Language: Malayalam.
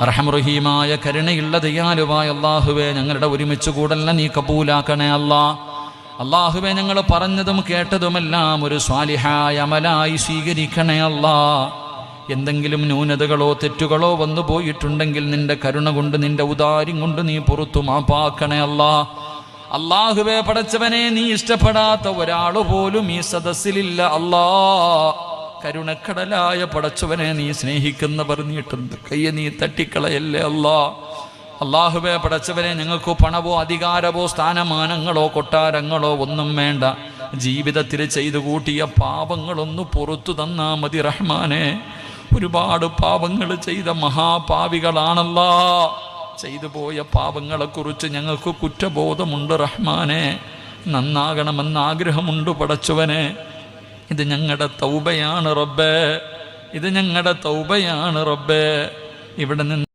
റഹ്മറഹീമായ കരുണയുള്ള ദയാലുവായ അല്ലാഹുവേ, ഞങ്ങളുടെ ഒരുമിച്ച് കൂടല്ല നീ കബൂലാക്കണേ അല്ലാ. അല്ലാഹുവേ, ഞങ്ങൾ പറഞ്ഞതും കേട്ടതുമെല്ലാം ഒരു സ്വാലിഹായ അമലായി സ്വീകരിക്കണേ അല്ലാ. എന്തെങ്കിലും ന്യൂനതകളോ തെറ്റുകളോ വന്നു പോയിട്ടുണ്ടെങ്കിൽ നിന്റെ കരുണ കൊണ്ട് നിന്റെ ഔദാര്യം കൊണ്ട് നീ പുറത്തു മാപ്പാക്കണേ അല്ലാ. അല്ലാഹുവേ പടച്ചവനെ, നീ ഇഷ്ടപ്പെടാത്ത ഒരാള് പോലും ഈ സദസ്സിലില്ല അല്ലാ. കരുണക്കടലായ പടച്ചവനെ, നീ സ്നേഹിക്കുന്നവർ നീട്ടുന്ന കയ്യെ നീ തട്ടിക്കളയല്ലേ അല്ലാ. അല്ലാഹുവേ പടച്ചവനെ, ഞങ്ങൾക്ക് പണവോ അധികാരമോ സ്ഥാനമാനങ്ങളോ കൊട്ടാരങ്ങളോ ഒന്നും വേണ്ട. ജീവിതത്തിൽ ചെയ്തു കൂട്ടിയ പാപങ്ങളൊന്ന് പുറത്തു തന്നാ മതി റഹ്മാനെ. ഒരുപാട് പാപങ്ങൾ ചെയ്ത മഹാപാവികളാണല്ലാ. ചെയ്തു പോയ പാപങ്ങളെക്കുറിച്ച് ഞങ്ങൾക്ക് കുറ്റബോധമുണ്ട് റഹ്മാനെ. നന്നാകണമെന്ന് ആഗ്രഹമുണ്ട് പടച്ചവനെ. ഇത് ഞങ്ങളുടെ തൗബയാണ് റബ്ബേ, ഇത് ഞങ്ങളുടെ തൗബയാണ് റബ്ബേ. ഇവിടെ നിന്ന്